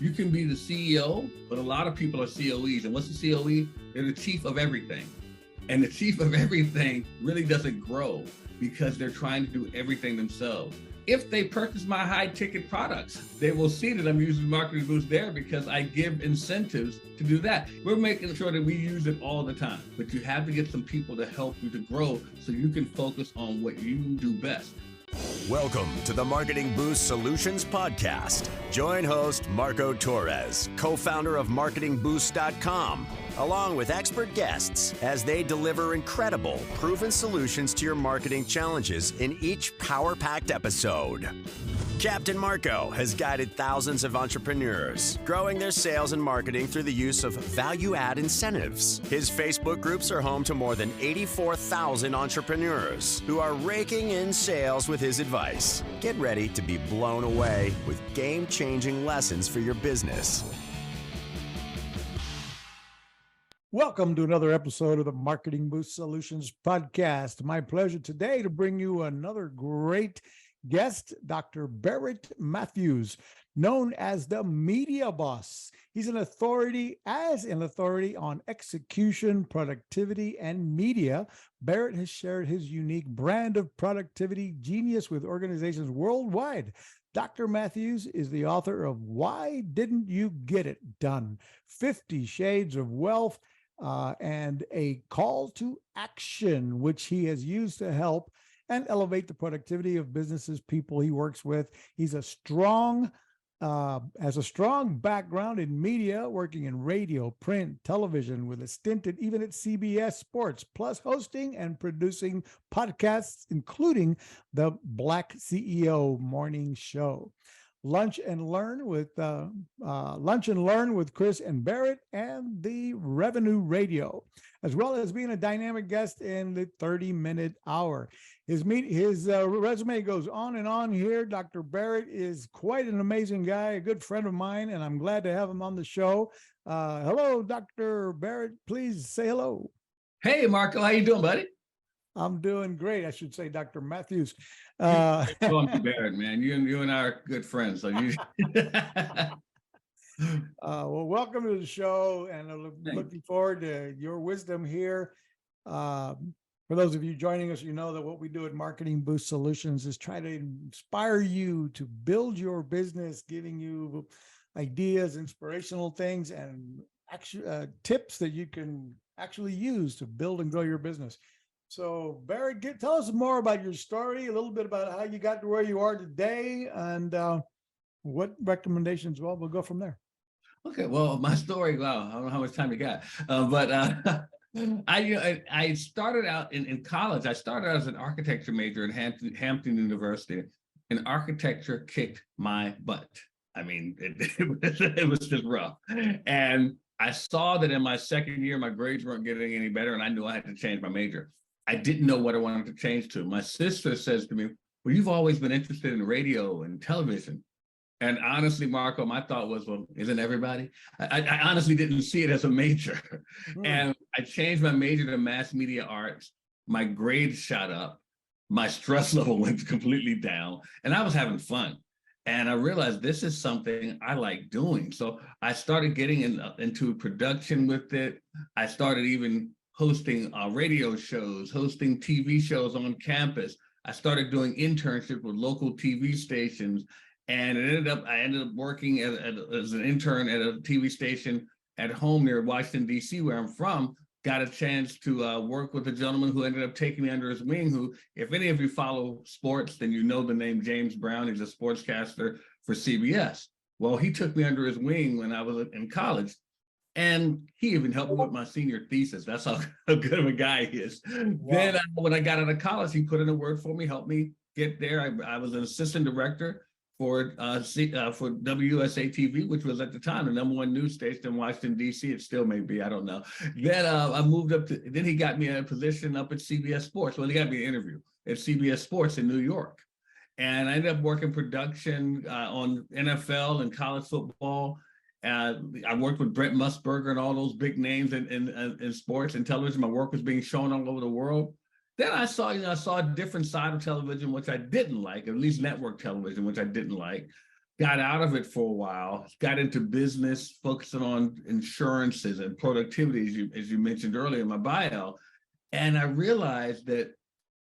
You can be the CEO, but a lot of people are COEs. And what's the COE? They're the chief of everything. And the chief of everything really doesn't grow because they're trying to do everything themselves. If they purchase my high ticket products, they will see that I'm using Marketing Boost there because I give incentives to do that. We're making sure that we use it all the time, but you have to get some people to help you to grow so you can focus on what you do best. Welcome to the Marketing Boost Solutions Podcast. Join host Marco Torres, co-founder of Marketing Boost.com, along with expert guests as they deliver incredible, proven solutions to your marketing challenges in each power-packed episode. Captain Marco has guided thousands of entrepreneurs, growing their sales and marketing through the use of value-add incentives. His Facebook groups are home to more than 84,000 entrepreneurs who are raking in sales with his advice. Get ready to be blown away with game-changing lessons for your business. Welcome to another episode of the Marketing Boost Solutions Podcast. My pleasure today to bring you another great guest, Dr. Barrett Matthews, known as the Media Boss. He's an authority on execution, productivity, and media. Barrett has shared his unique brand of productivity genius with organizations worldwide. Dr. Matthews is the author of Why Didn't You Get It Done? 50 Shades of Wealth, and a call to action, which he has used to help and elevate the productivity of businesses, people he works with. He's has a strong background in media, working in radio, print, television, with a stint even at CBS Sports, plus hosting and producing podcasts, including the Black CEO Morning Show. Lunch and Learn with Chris and Barrett, and the Revenue Radio, as well as being a dynamic guest in the 30-minute hour. His resume goes on and on here. Dr. Barrett is quite an amazing guy, a good friend of mine, and I'm glad to have him on the show. Hello, Dr. Barrett. Please say hello. Hey, Marco, how you doing, buddy? I'm doing great. I should say Dr. Matthews. Call me Barrett, man. You and I are good friends. So you. Well, welcome to the show, and I'm looking forward to your wisdom here. For those of you joining us, you know that what we do at Marketing Boost Solutions is try to inspire you to build your business, giving you ideas, inspirational things, and tips that you can actually use to build and grow your business. So, Barrett, tell us more about your story, a little bit about how you got to where you are today, and what recommendations. Well, we'll go from there. Okay, well, my story, wow, I don't know how much time you got, but I started out in college. I started out as an architecture major at Hampton University, and architecture kicked my butt. I mean, it was just rough. And I saw that in my second year, my grades weren't getting any better, and I knew I had to change my major. I didn't know what I wanted to change to. My sister says to me, well, you've always been interested in radio and television. And honestly, Marco, my thought was, well, isn't everybody? I honestly didn't see it as a major. And I changed my major to mass media arts. My grades shot up. My stress level went completely down. And I was having fun. And I realized this is something I like doing. So I started getting into production with it. I started even hosting radio shows, hosting TV shows on campus. I started doing internships with local TV stations, and I ended up working as an intern at a TV station at home near Washington, D.C., where I'm from. Got a chance to work with a gentleman who ended up taking me under his wing, who, if any of you follow sports, then you know the name James Brown. He's a sportscaster for CBS. Well, he took me under his wing when I was in college. And he even helped me with my senior thesis. That's how good of a guy he is. Wow. Then when I got out of college, he put in a word for me, helped me get there. I was an assistant director for WUSA TV, which was at the time the #1 news station in Washington, D.C. It still may be, I don't know. Then I moved up to, then he got me a position up at CBS Sports. Well, he got me an interview at CBS Sports in New York. And I ended up working production on NFL and college football. I worked with Brent Musburger and all those big names in sports and television. My work was being shown all over the world. Then I saw a different side of television, which I didn't like, at least network television, which I didn't like. got out of it for a while, got into business, focusing on insurances and productivity, as you mentioned earlier in my bio. And I realized that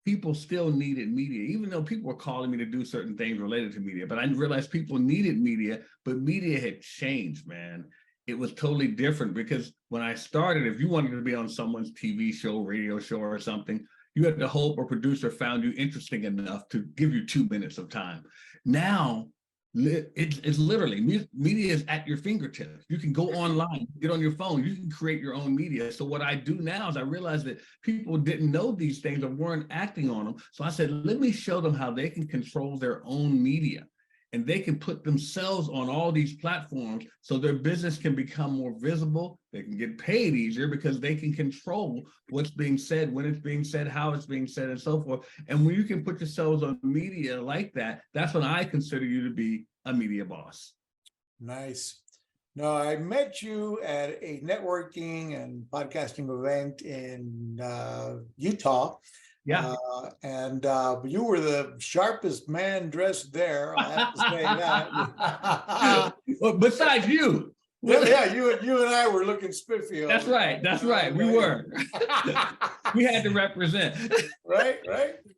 people still needed media, even though people were calling me to do certain things related to media. But I realized people needed media, but media had changed, man. It was totally different because when I started, if you wanted to be on someone's TV show, radio show, or something, you had to hope a producer found you interesting enough to give you 2 minutes of time. Now, it's literally, media is at your fingertips. You can go online, get on your phone, you can create your own media. So what I do now is I realized that people didn't know these things or weren't acting on them. So I said, let me show them how they can control their own media. And they can put themselves on all these platforms so their business can become more visible. They can get paid easier because they can control what's being said, when it's being said, how it's being said, and so forth. And when you can put yourselves on media like that, that's when I consider you to be a media boss. Nice. No, I met you at a networking and podcasting event in Utah. Yeah. And you were the sharpest man dressed there. I have to say that. Well, besides you. Yeah, you and I were looking spiffy. That's right. That's right. We were. We had to represent. Right.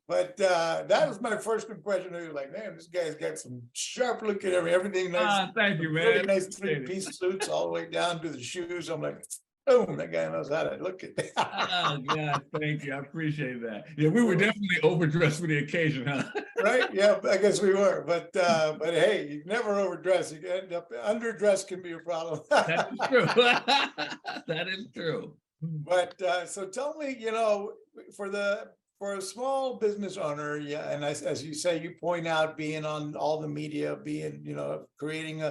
But that was my first impression. I was like, man, this guy's got some sharp look at everything. Nice. Thank you, man. Really nice three-piece suits all the way down to the shoes. I'm like, boom, that guy knows how to look at that. Oh, God, thank you. I appreciate that. Yeah, we were definitely overdressed for the occasion, huh? Right? Yeah, I guess we were. But hey, you never overdress. You end up underdressed can be a problem. That is true. That is true. But so tell me, for a small business owner, yeah, and as you say, you point out being on all the media, being, creating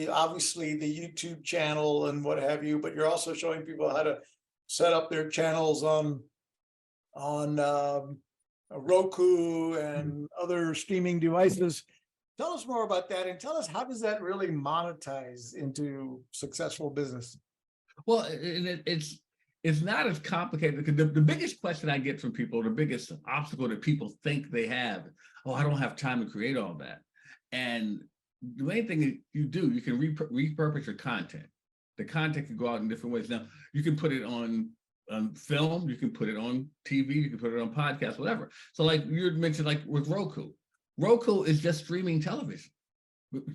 obviously the YouTube channel and what have you, but you're also showing people how to set up their channels on Roku and other streaming devices. Tell us more about that, and tell us, how does that really monetize into successful business? Well, it's not as complicated, because the biggest question I get from people, the biggest obstacle that people think they have, I don't have time to create all that. And the main thing you do, you can repurpose your content. The content can go out in different ways. Now, you can put it on film, you can put it on TV, you can put it on podcasts, whatever. So like you had mentioned, like with Roku. Roku is just streaming television.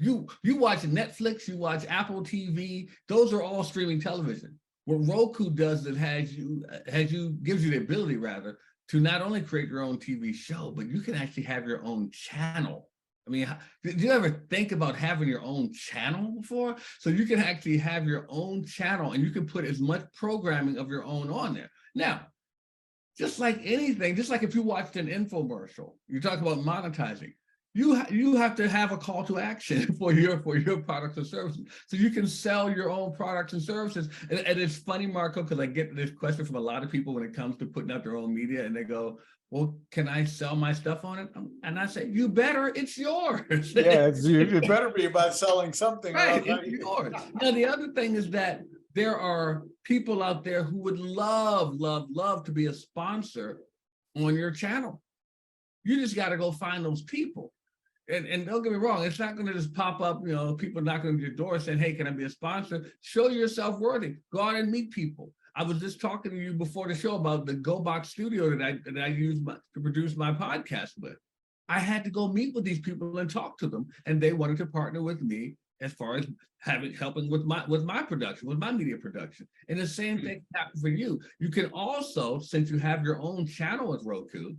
You watch Netflix, you watch Apple TV, those are all streaming television. What Roku does is gives you the ability, rather, to not only create your own TV show, but you can actually have your own channel. I mean, did you ever think about having your own channel before? So you can actually have your own channel, and you can put as much programming of your own on there. Now, just like anything, just like if you watched an infomercial, you talk about monetizing, you have to have a call to action for your products and services, so you can sell your own products and services. And it's funny, Marco, because I get this question from a lot of people when it comes to putting out their own media, and they go, well, can I sell my stuff on it? And I say, you better, it's yours. Yeah, it better be about selling something. Right, it's yours. Now, the other thing is that there are people out there who would love to be a sponsor on your channel. You just got to go find those people. And don't get me wrong, it's not going to just pop up, people knocking on your door saying, hey, can I be a sponsor? Show yourself worthy. Go out and meet people. I was just talking to you before the show about the GoBox studio that I use to produce my podcast with. I had to go meet with these people and talk to them, and they wanted to partner with me as far as helping with my production, with my media production. And the same thing happened for you. You can also, since you have your own channel with Roku,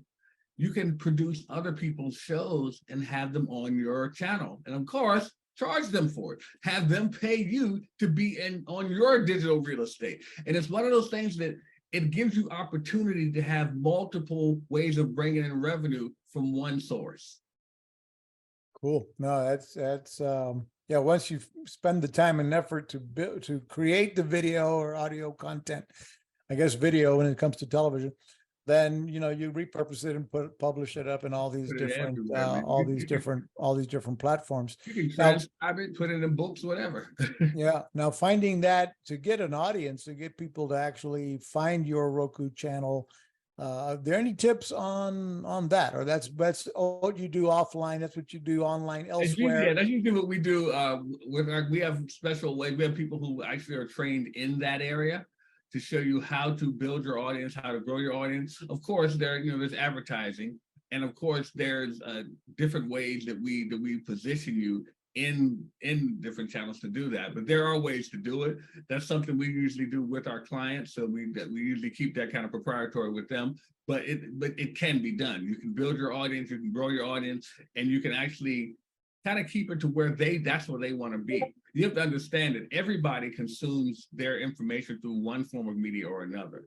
you can produce other people's shows and have them on your channel. And of course, charge them for it. Have them pay you to be on your digital real estate. And it's one of those things that it gives you opportunity to have multiple ways of bringing in revenue from one source. Cool. No, that's yeah. Once you spend the time and effort to create the video or audio content, I guess video when it comes to television, then you repurpose it and publish it up in all these different platforms. You can transcribe it, put it in books, whatever. Yeah. Now, finding that to get an audience, to get people to actually find your Roku channel, Are there any tips on that, or that's what you do offline? That's what you do online elsewhere. That's usually what we do. We have special ways. We have people who actually are trained in that area to show you how to build your audience, how to grow your audience. Of course, there's advertising, and of course, there's different ways that we position you in different channels to do that. But there are ways to do it. That's something we usually do with our clients. So we usually keep that kind of proprietary with them. But it can be done. You can build your audience, you can grow your audience, and you can actually kind of keep it to where that's where they want to be. You have to understand that everybody consumes their information through one form of media or another.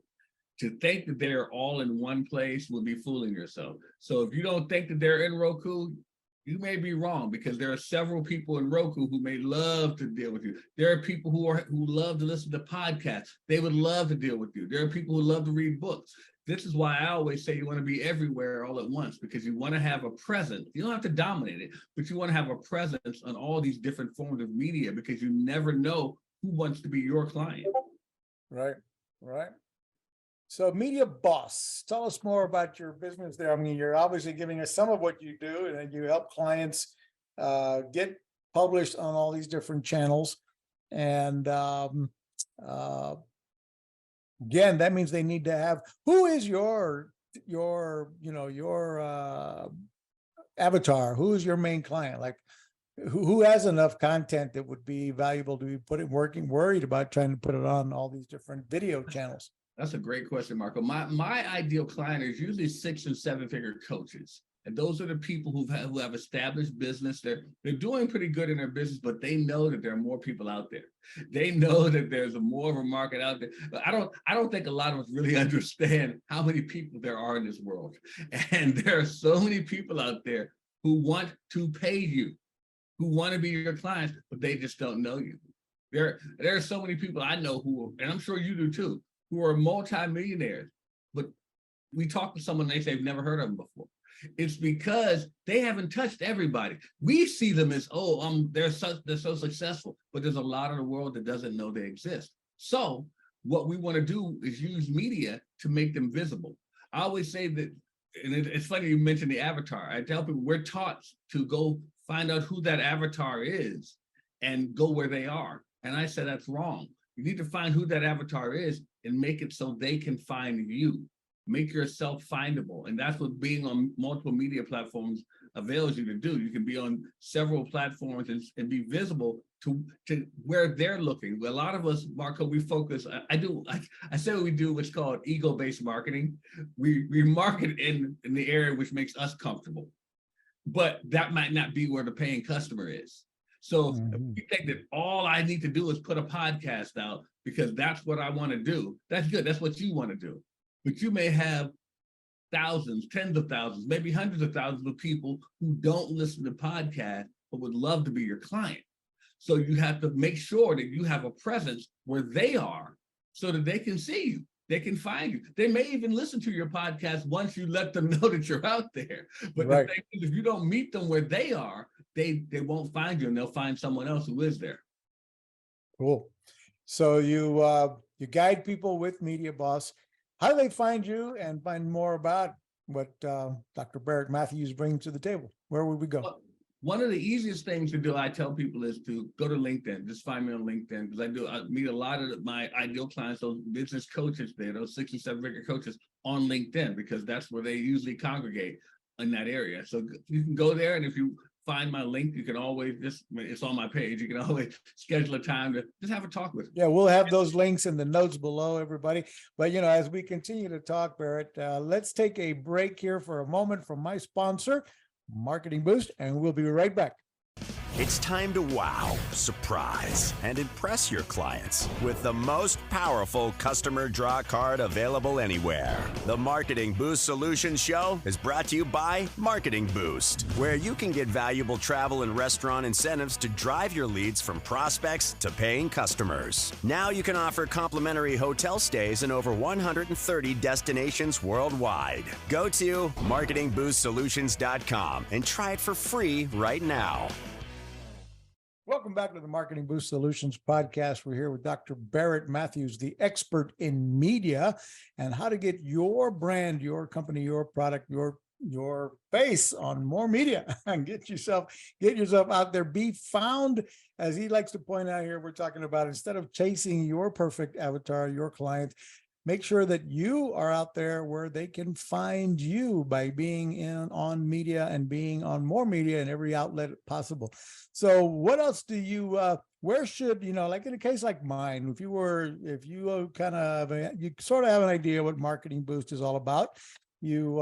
To think that they're all in one place would be fooling yourself. So if you don't think that they're in Roku, you may be wrong, because there are several people in Roku who may love to deal with you. There are people who love to listen to podcasts. They would love to deal with you. There are people who love to read books. This is why I always say you want to be everywhere all at once, because you want to have a presence. You don't have to dominate it, but you want to have a presence on all these different forms of media, because you never know who wants to be your client. Right. So Media Boss, tell us more about your business there. I mean, you're obviously giving us some of what you do, and you help clients get published on all these different channels. And again, that means they need to have, who is your avatar? Who is your main client? Like, who has enough content that would be valuable to be worried about trying to put it on all these different video channels? That's a great question, Marco. My ideal client is usually 6 and 7 figure coaches. And those are the people who have established business. They're doing pretty good in their business, but they know that there are more people out there. They know that there's more of a market out there. But I don't think a lot of us really understand how many people there are in this world. And there are so many people out there who want to pay you, who want to be your clients, but they just don't know you. There are so many people I know who, and I'm sure you do too, who are multimillionaires, but we talk to someone and they say they've never heard of them before. It's because they haven't touched everybody. We see them as, they're so successful, but there's a lot of the world that doesn't know they exist. So what we want to do is use media to make them visible. I always say that, and it's funny you mentioned the avatar. I tell people we're taught to go find out who that avatar is and go where they are. And I said that's wrong. You need to find who that avatar is and make it so they can find you. Make yourself findable. And that's what being on multiple media platforms avails you to do. You can be on several platforms and be visible to where they're looking. A lot of us, Marco, we focus, I say what we do, what's called ego-based marketing. We market in the area which makes us comfortable, but that might not be where the paying customer is. So if you think that all I need to do is put a podcast out because that's what I want to do, that's good. That's what you want to do. But you may have thousands, tens of thousands, maybe hundreds of thousands of people who don't listen to podcasts, but would love to be your client. So you have to make sure that you have a presence where they are so that they can see you. They can find you. They may even listen to your podcast once you let them know that you're out there. But the thing is, if you don't meet them where they are, they won't find you, and they'll find someone else who is there. Cool. So you guide people with Media Boss. How do they find you and find more about what Dr. Barrett Matthews brings to the table? Where would we go? Well, one of the easiest things to do, I tell people, is to go to LinkedIn. Just find me on LinkedIn, because I meet a lot of my ideal clients, those business coaches there, those 6 and 7 figure coaches on LinkedIn, because that's where they usually congregate in that area. So you can go there, and if you find my link, you can always it's on my page. You can always schedule a time to just have a talk with me. Yeah, we'll have those links in the notes below, everybody. But, as we continue to talk, Barrett, let's take a break here for a moment from my sponsor, Marketing Boost, and we'll be right back. It's time to wow, surprise, and impress your clients with the most powerful customer draw card available anywhere. The Marketing Boost Solutions Show is brought to you by Marketing Boost, where you can get valuable travel and restaurant incentives to drive your leads from prospects to paying customers. Now you can offer complimentary hotel stays in over 130 destinations worldwide. Go to marketingboostsolutions.com and try it for free right now. Welcome back to the Marketing Boost Solutions podcast. We're here with Dr. Barrett Matthews, the expert in media and how to get your brand, your company, your product, your face on more media and get yourself out there. Be found, as he likes to point out here. We're talking about, instead of chasing your perfect avatar, your client, make sure that you are out there where they can find you by being on media and being on more media in every outlet possible. So what else do you, where should, like in a case like mine, if you sort of have an idea what Marketing Boost is all about, you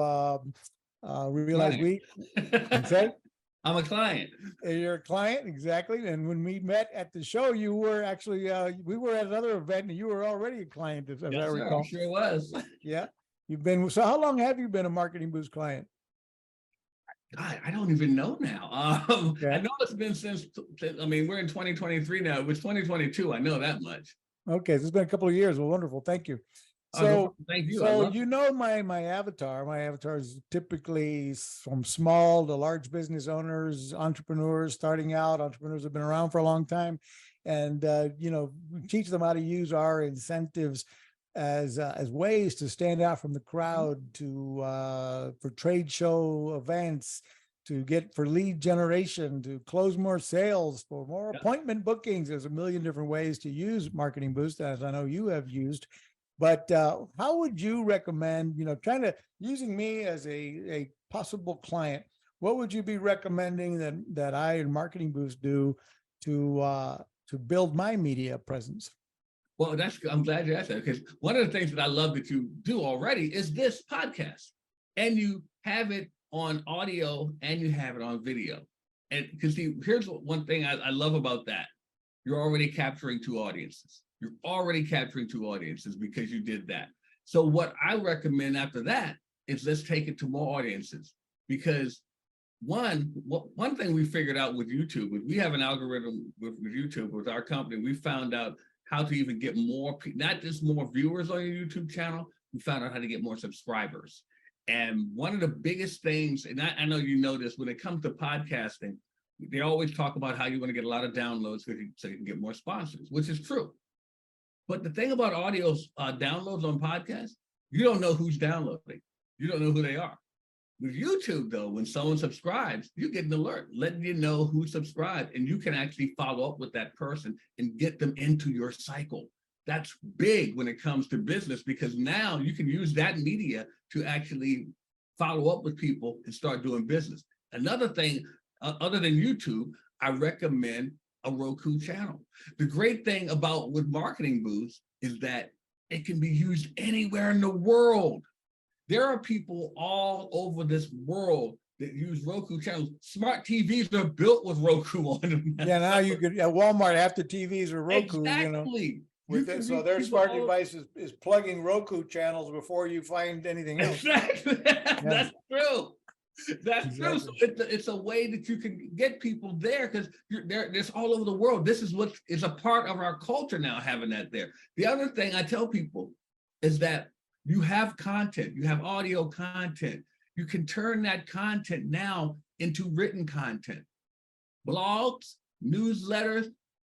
realize Client. I'm a client. You're a client, exactly. And when we met at the show, you were actually, we were at another event and you were already a client, as I recall. Sure was. Yeah. So how long have you been a Marketing Boost client? God, I don't even know now. Okay. I know it's been since, we're in 2023 now. It was 2022. I know that much. Okay. So it's been a couple of years. Well, wonderful. Thank you. So, thank you. So my avatar. My avatar is typically from small to large business owners, entrepreneurs starting out. Entrepreneurs have been around for a long time, and we teach them how to use our incentives as ways to stand out from the crowd, for trade show events, for lead generation, to close more sales, for more appointment bookings. There's a million different ways to use Marketing Boost, as I know you have used. But how would you recommend, using me as a possible client, what would you be recommending that I and Marketing Boost do to build my media presence? Well, I'm glad you asked that, because one of the things that I love that you do already is this podcast, and you have it on audio and you have it on video. And because here's one thing I love about that. You're already capturing two audiences. You're already capturing two audiences because you did that. So what I recommend after that is let's take it to more audiences, because one thing we figured out with YouTube, we have an algorithm with YouTube, with our company. We found out how to even get more, not just more viewers on your YouTube channel, we found out how to get more subscribers. And one of the biggest things, and I know you know this, when it comes to podcasting, they always talk about how you want to get a lot of downloads so you can get more sponsors, which is true. But the thing about audio downloads on podcasts, you don't know who's downloading. You don't know who they are. With YouTube, though, when someone subscribes, you get an alert letting you know who subscribed, and you can actually follow up with that person and get them into your cycle. That's big when it comes to business, because now you can use that media to actually follow up with people and start doing business. Another thing, other than YouTube, I recommend a Roku channel. The great thing about with Marketing Boost is that it can be used anywhere in the world. There are people all over this world that use Roku channels. Smart TVs are built with Roku on them. Yeah, now you could at Walmart, half the TVs are Roku. Exactly. So their smart device is plugging Roku channels before you find anything else. Exactly. That's true. That's Exactly. true. So it's a way that you can get people there, because there's all over the world. This is what is a part of our culture now, having that there. The other thing I tell people is that you have content, you have audio content. You can turn that content now into written content, blogs, newsletters,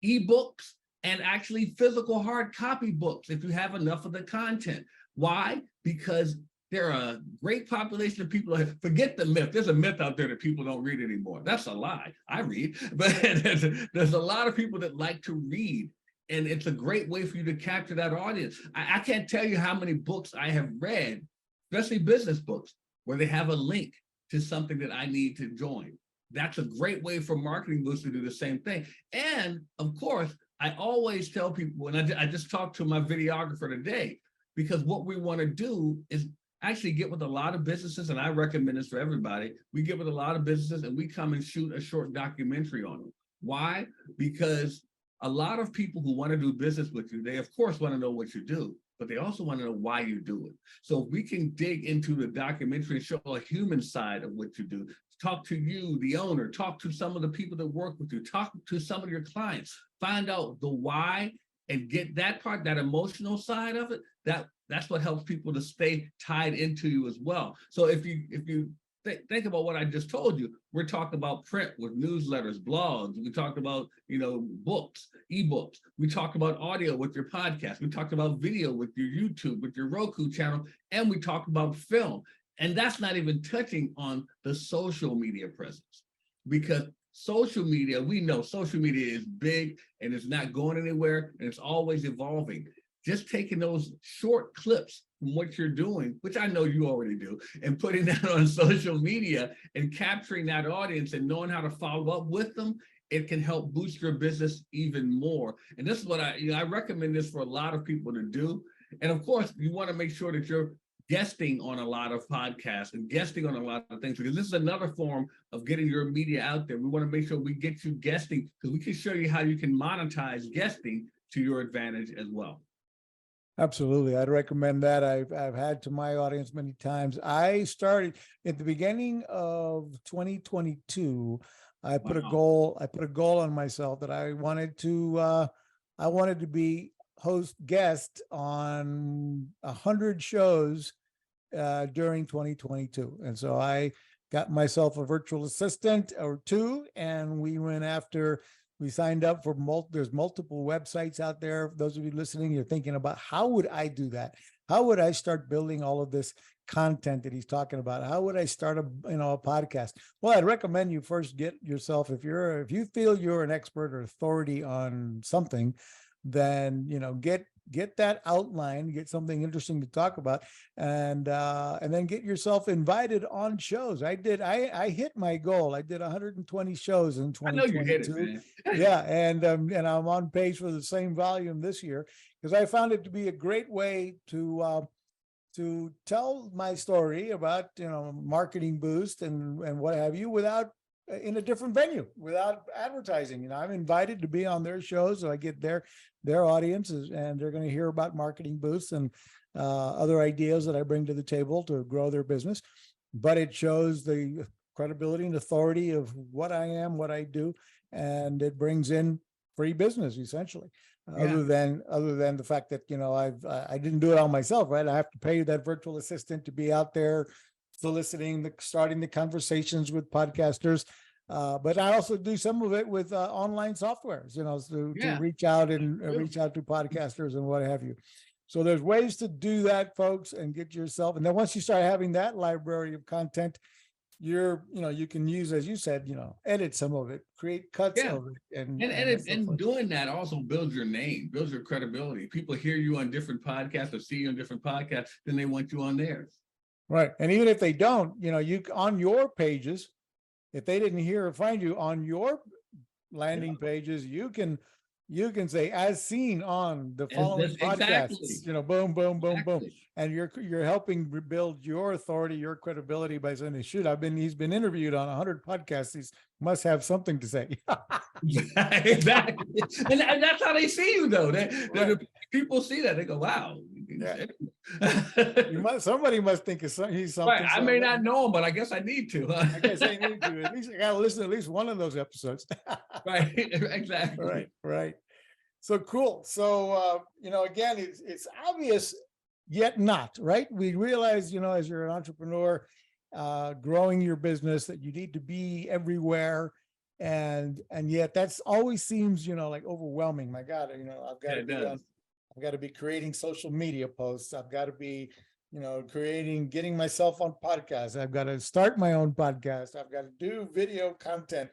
ebooks, and actually physical hard copy books if you have enough of the content. Why? Because there are a great population of people. Forget the myth. There's a myth out there that people don't read anymore. That's a lie. I read, but there's a lot of people that like to read, and it's a great way for you to capture that audience. I can't tell you how many books I have read, especially business books, where they have a link to something that I need to join. That's a great way for Marketing Boost to do the same thing. And of course, I always tell people, and I just talked to my videographer today, because what we want to do is actually get with a lot of businesses, and I recommend this for everybody. We get with a lot of businesses and we come and shoot a short documentary on them. Why? Because a lot of people who want to do business with you, they of course want to know what you do, but they also want to know why you do it. So if we can dig into the documentary and show a human side of what you do, talk to you, the owner, talk to some of the people that work with you, talk to some of your clients, find out the why, and get that part, that emotional side of it, that's what helps people to stay tied into you as well. So if you think about what I just told you. We're talking about print with newsletters, blogs. We talked about, books, ebooks. We talked about audio with your podcast. We talked about video with your YouTube, with your Roku channel, and we talked about film. And that's not even touching on the social media presence, because social media, we know social media is big and it's not going anywhere and it's always evolving. Just taking those short clips from what you're doing, which I know you already do, and putting that on social media and capturing that audience and knowing how to follow up with them, it can help boost your business even more. And this is what I recommend this for a lot of people to do. And of course, you want to make sure that you're guesting on a lot of podcasts and guesting on a lot of things, because this is another form of getting your media out there. We want to make sure we get you guesting, because we can show you how you can monetize guesting to your advantage as well. Absolutely. I'd recommend that. I've had to my audience many times. I started at the beginning of 2022. I put a goal on myself that I wanted to be guest on 100 shows during 2022. And so I got myself a virtual assistant or two, and we signed up for there's multiple websites out there. Those of you listening, you're thinking about, how would I do that? How would I start building all of this content that he's talking about? How would I start a podcast? Well, I'd recommend you first get yourself, if you feel you're an expert or authority on something, then get that outline, get something interesting to talk about, and then get yourself invited on shows. I hit my goal. I did 120 shows in 2022. I know you hit it, man. Yeah, and I'm on pace for the same volume this year, because I found it to be a great way to tell my story about Marketing Boost and what have you, without in a different venue, without advertising. I'm invited to be on their shows, so I get their audiences, and they're going to hear about Marketing Boost and other ideas that I bring to the table to grow their business. But it shows the credibility and authority of what I am, what I do, and it brings in free business essentially. Yeah. Other than the fact that I didn't do it all myself, right? I have to pay that virtual assistant to be out there soliciting, starting the conversations with podcasters. But I also do some of it with online softwares, to reach out to podcasters and what have you. So there's ways to do that, folks, and get yourself. And then once you start having that library of content, you can use, as you said, edit some of it, create cuts of it. And doing that also builds your name, builds your credibility. People hear you on different podcasts or see you on different podcasts, then they want you on theirs. Right. And even if they don't, you on your pages, if they didn't hear or find you on your landing pages, you can say, as seen on the following podcasts, boom, boom, boom, boom. And you're helping rebuild your authority, your credibility by saying, he's been interviewed on 100 podcasts. He must have something to say. Exactly. And that's how they see you, though. People see that. They go, wow. Yeah. Somebody must think he's something. Right. I may not know him, but I guess I need to. I guess I need to. At least I got to listen to at least one of those episodes. Right. Exactly. Right. So cool. So, again, it's obvious, yet not, right? We realize, as you're an entrepreneur, growing your business, that you need to be everywhere. And yet that's always seems, like overwhelming. My God, I've got to be creating social media posts. I've got to be, getting myself on podcasts. I've got to start my own podcast. I've got to do video content.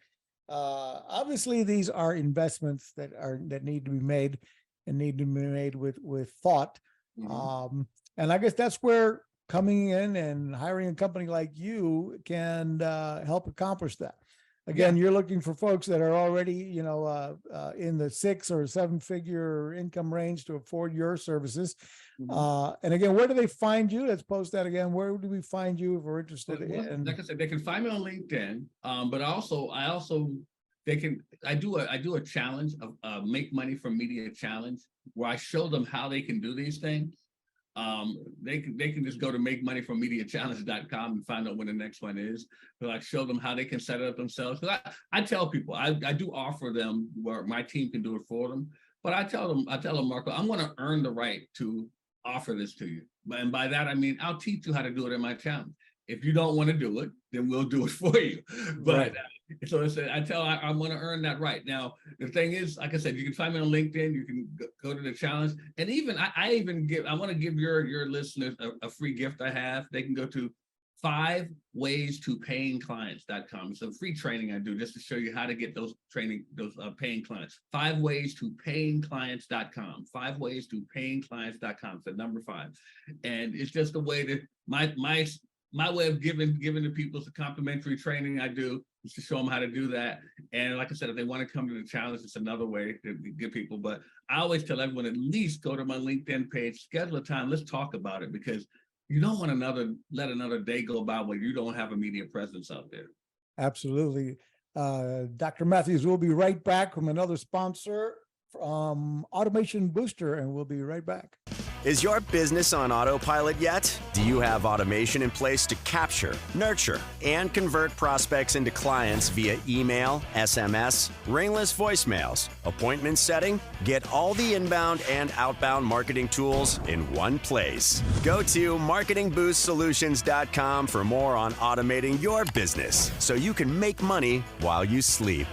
Obviously, these are investments that need to be made and need to be made with thought. Mm-hmm. And I guess that's where coming in and hiring a company like you can help accomplish that. Again, you're looking for folks that are already, in the 6 or 7 figure income range to afford your services. Mm-hmm. And again, where do they find you? Let's post that again. Where do we find you if we're interested in? Like I said, they can find me on LinkedIn. But I do a challenge of Make Money from Media Challenge, where I show them how they can do these things. They can just go to MakeMoneyFromMediaChallenge.com and find out when the next one is. So I show them how they can set it up themselves. Because I tell people, I do offer them where my team can do it for them. But I tell them, Marco, I'm going to earn the right to offer this to you. And by that, I mean, I'll teach you how to do it in my challenge. If you don't want to do it, then we'll do it for you. But Right. so I want to earn that right. Now, the thing is, like I said, you can find me on LinkedIn. You can go to the challenge. And even I want to give your listeners a free gift I have. They can go to 5ways2payingclients.com. It's a free training I do just to show you how to get those paying clients. 5ways2payingclients.com. 5ways2payingclients.com. It's the number 5. And it's just a way to my way of giving to people. It's a complimentary training I do is to show them how to do that. And like I said, if they want to come to the challenge, it's another way to give people. But I always tell everyone, at least go to my LinkedIn page, schedule a time, let's talk about it, because you don't want let another day go by where you don't have a media presence out there. Absolutely. Dr. Matthews, we'll be right back from another sponsor from Automation Booster, and we'll be right back. Is your business on autopilot yet? Do you have automation in place to capture, nurture, and convert prospects into clients via email, SMS, ringless voicemails, appointment setting? Get all the inbound and outbound marketing tools in one place. Go to marketingboost.solutions.com for more on automating your business so you can make money while you sleep.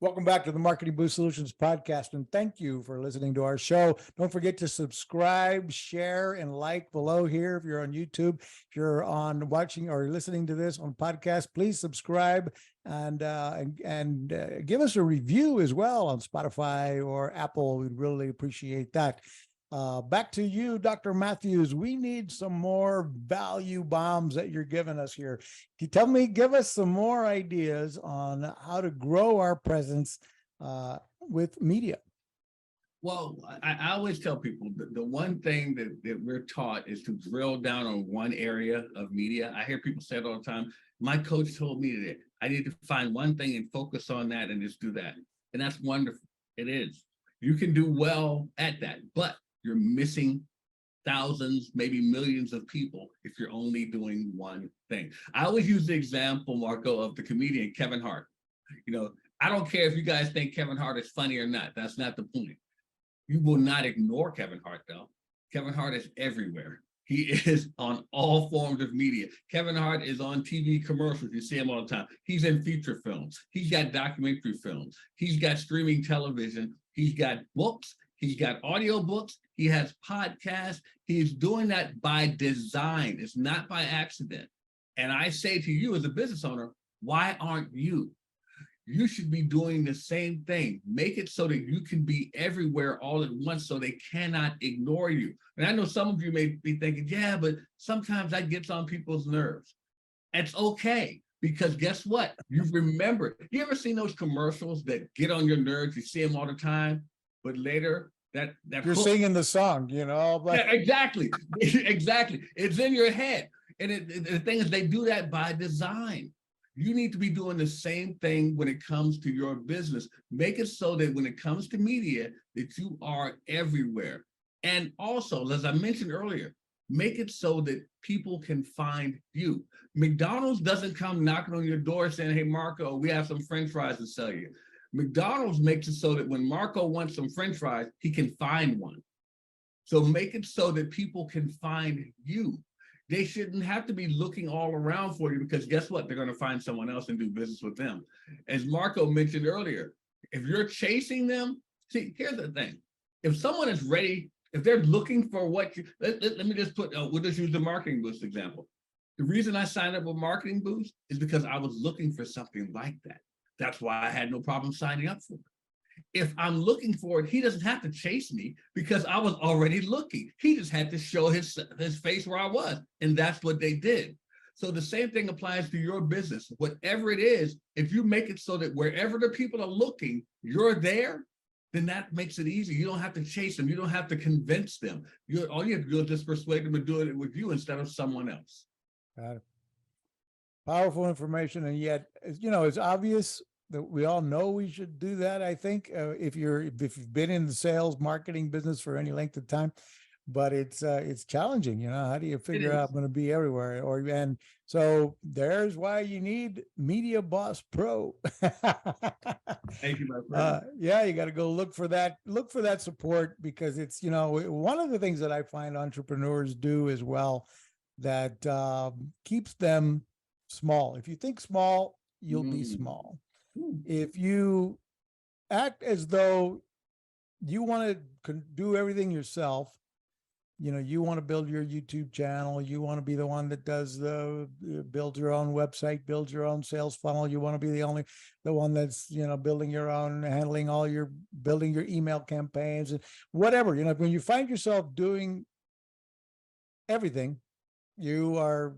Welcome back to the Marketing Boost Solutions podcast, and thank you for listening to our show. Don't forget to subscribe, share, and like below here. If you're on YouTube, if you're on watching or listening to this on podcast, please subscribe and give us a review as well on Spotify or Apple. We'd really appreciate that. Back to you, Dr. Matthews. We need some more value bombs that you're giving us here. Can you give us some more ideas on how to grow our presence with media? Well, I always tell people the one thing that we're taught is to drill down on one area of media. I hear people say it all the time. My coach told me that I need to find one thing and focus on that and just do that. And that's wonderful. It is. You can do well at that, but you're missing thousands, maybe millions of people if you're only doing one thing. I always use the example, Marco, of the comedian Kevin Hart. You know, I don't care if you guys think Kevin Hart is funny or not. That's not the point. You will not ignore Kevin Hart, though. Kevin Hart is everywhere. He is on all forms of media. Kevin Hart is on TV commercials. You see him all the time. He's in feature films. He's got documentary films. He's got streaming television. He's got books. He's got audiobooks. He has podcasts. He's doing that by design. It's not by accident. And I say to you as a business owner, why aren't you? You should be doing the same thing. Make it so that you can be everywhere all at once so they cannot ignore you. And I know some of you may be thinking, yeah, but sometimes that gets on people's nerves. It's okay, because guess what? You remember. You ever seen those commercials that get on your nerves? You see them all the time, but later that you're singing the song, you know. But yeah, exactly. Exactly. It's in your head. And the thing is, they do that by design. You need to be doing the same thing when it comes to your business. Make it so that when it comes to media, that you are everywhere. And also, as I mentioned earlier, make it so that people can find you. McDonald's doesn't come knocking on your door saying, hey, Marco, we have some French fries to sell you. McDonald's makes it so that when Marco wants some French fries, he can find one. So make it so that people can find you. They shouldn't have to be looking all around for you, because guess what? They're going to find someone else and do business with them. As Marco mentioned earlier, if you're chasing them, see, here's the thing. If someone is ready, if they're looking for what you, let me just we'll just use the Marketing Boost example. The reason I signed up with Marketing Boost is because I was looking for something like that. That's why I had no problem signing up for it. If I'm looking for it, he doesn't have to chase me because I was already looking. He just had to show his face where I was. And that's what they did. So the same thing applies to your business. Whatever it is, if you make it so that wherever the people are looking, you're there, then that makes it easy. You don't have to chase them. You don't have to convince them. All you have to do is just persuade them to do it with you instead of someone else. Got it. Powerful information. And yet, you know, it's obvious that we all know we should do that. I think if you've been in the sales marketing business for any length of time, but it's challenging. You know, how do you figure out I'm going to be everywhere? And so there's why you need Media Boss Pro. Thank you, my friend. Yeah, you got to go look for that support, because it's, you know, one of the things that I find entrepreneurs do as well that keeps them small. If you think small, you'll be Mm. small. Ooh. If you act as though you want to do everything yourself, you want to build your YouTube channel, you want to be the one that does build your own website, build your own sales funnel, you want to be the one that's, building your own, building your email campaigns and whatever, when you find yourself doing everything, you're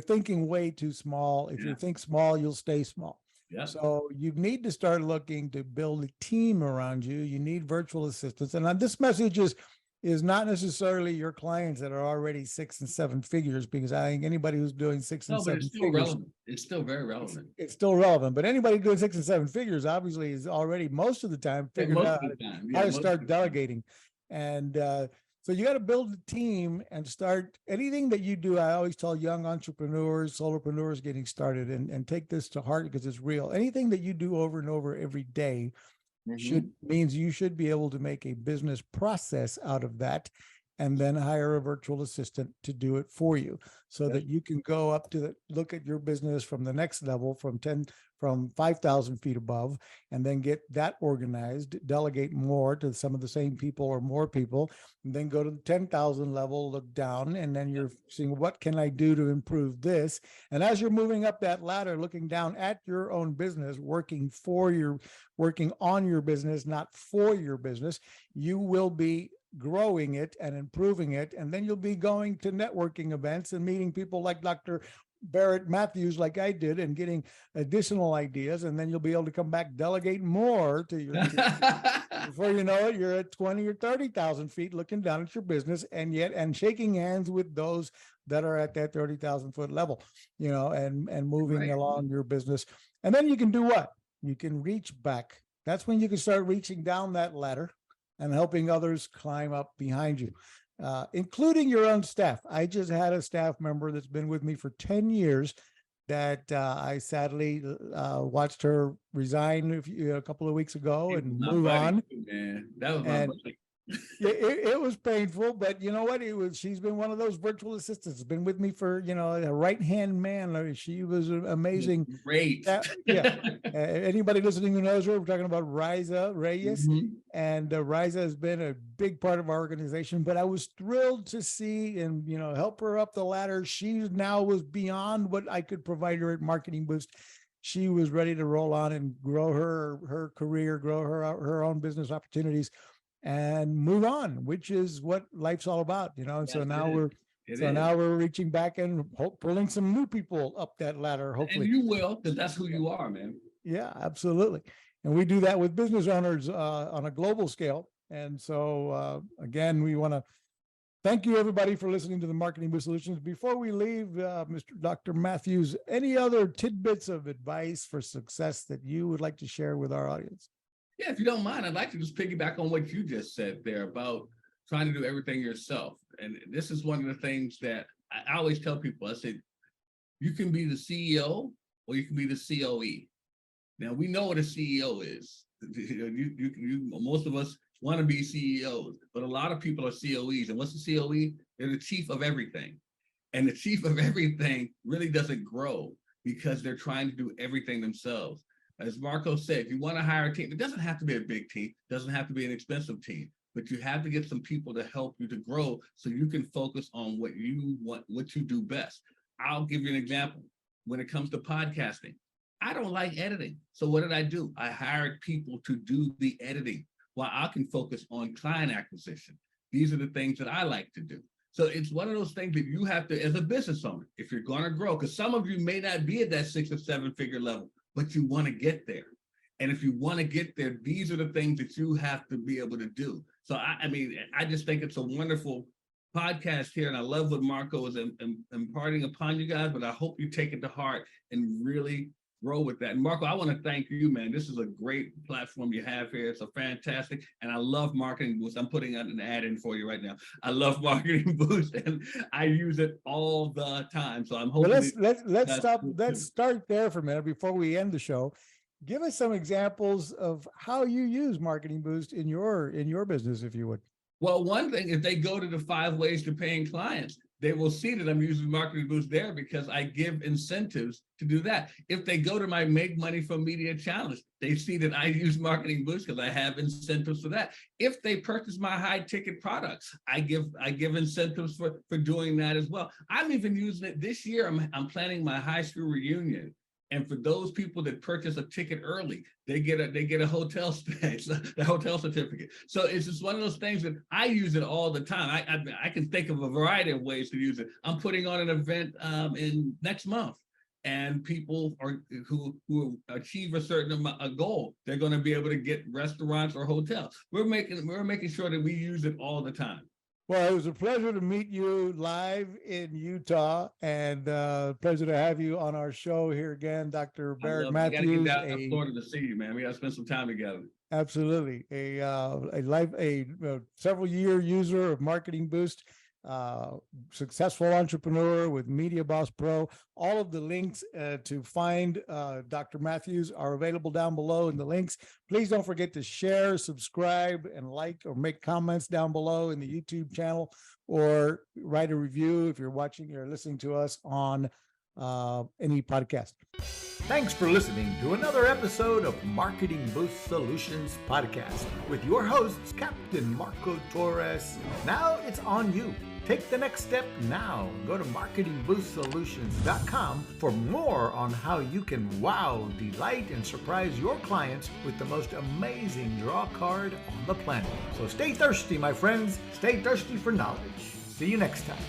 thinking way too small. If you Yeah. think small, you'll stay small. Yeah. So you need to start looking to build a team around you. You need virtual assistants. And this message is not necessarily your clients that are already 6 and 7 figures, because I think anybody who's doing 6 and No, but 7 it's still figures, relevant. It's still very relevant. it's still relevant. But anybody doing 6 and 7 figures obviously is already most of the time Yeah, figured most out of the time. how Yeah, to most of start the time. delegating. And so you got to build a team and start anything that you do. I always tell young entrepreneurs, solopreneurs getting started, and take this to heart because it's real. Anything that you do over and over every day means you should be able to make a business process out of that, and then hire a virtual assistant to do it for you, so that you can go up to look at your business from the next level, from 5,000 feet above, and then get that organized, delegate more to some of the same people or more people, and then go to the 10,000 level, look down, and then you're seeing, what can I do to improve this? And as you're moving up that ladder, looking down at your own business, working on your business, not for your business, you will be growing it and improving it. And then you'll be going to networking events and meeting people like Dr. Barrett Matthews, like I did, and getting additional ideas. And then you'll be able to come back, delegate more to your before you know it, you're at 20 or 30,000 feet looking down at your business, and shaking hands with those that are at that 30,000 foot level, and moving along your business. And then you can do what? You can reach back. That's when you can start reaching down that ladder and helping others climb up behind you, including your own staff. I just had a staff member that's been with me for 10 years that I sadly watched her resign a couple of weeks ago and move on. Man, that was my buddy. It was painful, but you know what? She's been one of those virtual assistants, been with me for, a right-hand man. She was amazing. Great. Anybody listening who knows her, we're talking about Riza Reyes. And Riza has been a big part of our organization, but I was thrilled to see and, help her up the ladder. She now was beyond what I could provide her at Marketing Boost. She was ready to roll on and grow her career, grow her own business opportunities, and move on, which is what life's all about, And yes, so now we're reaching back and pulling some new people up that ladder, hopefully. And you will, because that's who you are, man. Yeah, absolutely. And we do that with business owners on a global scale. And so again, we want to thank you, everybody, for listening to the Marketing Boost Solutions. Before we leave, Mr. Dr. Matthews, any other tidbits of advice for success that you would like to share with our audience? Yeah, if you don't mind, I'd like to just piggyback on what you just said there about trying to do everything yourself. And this is one of the things that I always tell people. I said, you can be the CEO or you can be the COE. Now, we know what a CEO is. Most of us want to be CEOs, but a lot of people are COEs. And what's the COE? They're the chief of everything. And the chief of everything really doesn't grow because they're trying to do everything themselves. As Marco said, if you want to hire a team, it doesn't have to be a big team, it doesn't have to be an expensive team, but you have to get some people to help you to grow so you can focus on what you want, what you do best. I'll give you an example. When it comes to podcasting, I don't like editing. So what did I do? I hired people to do the editing while I can focus on client acquisition. These are the things that I like to do. So it's one of those things that you have to, as a business owner, if you're going to grow, because some of you may not be at that 6 or 7 figure level, but you want to get there. And if you want to get there, these are the things that you have to be able to do. So, I just think it's a wonderful podcast here. And I love what Marco is imparting upon you guys, but I hope you take it to heart and really grow with that. And Marco, I want to thank you, man. This is a great platform you have here. It's a fantastic, and I love Marketing Boost. I'm putting an ad in for you right now. I love Marketing Boost, and I use it all the time. So I'm hoping. Let's start there for a minute before we end the show. Give us some examples of how you use Marketing Boost in your business, if you would. Well, one thing, if they go to the 5 ways to paying clients, they will see that I'm using Marketing Boost there because I give incentives to do that. If they go to my Make Money from Media Challenge, they see that I use Marketing Boost because I have incentives for that. If they purchase my high ticket products, I give incentives for doing that as well. I'm even using it this year. I'm planning my high school reunion. And for those people that purchase a ticket early, they get a hotel stay, the hotel certificate. So it's just one of those things that I use it all the time. I can think of a variety of ways to use it. I'm putting on an event in next month, and people who achieve a certain goal, they're going to be able to get restaurants or hotels. We're making sure that we use it all the time. Well, it was a pleasure to meet you live in Utah, and pleasure to have you on our show here again, Dr. Barrett Matthews. We got to get down to Florida to see you, man. We got to spend some time together. Absolutely, several year user of Marketing Boost, successful entrepreneur with Media Boss Pro. All of the links to find Dr. Matthews are available down below in the links. Please don't forget to share, subscribe, and like or make comments down below in the YouTube channel, or write a review if you're watching or listening to us on any podcast. Thanks for listening to another episode of Marketing Boost Solutions Podcast with your hosts, Captain Marco Torres. Now it's on you. Take the next step now. Go to marketingboost.solutions.com for more on how you can wow, delight, and surprise your clients with the most amazing draw card on the planet. So stay thirsty, my friends. Stay thirsty for knowledge. See you next time.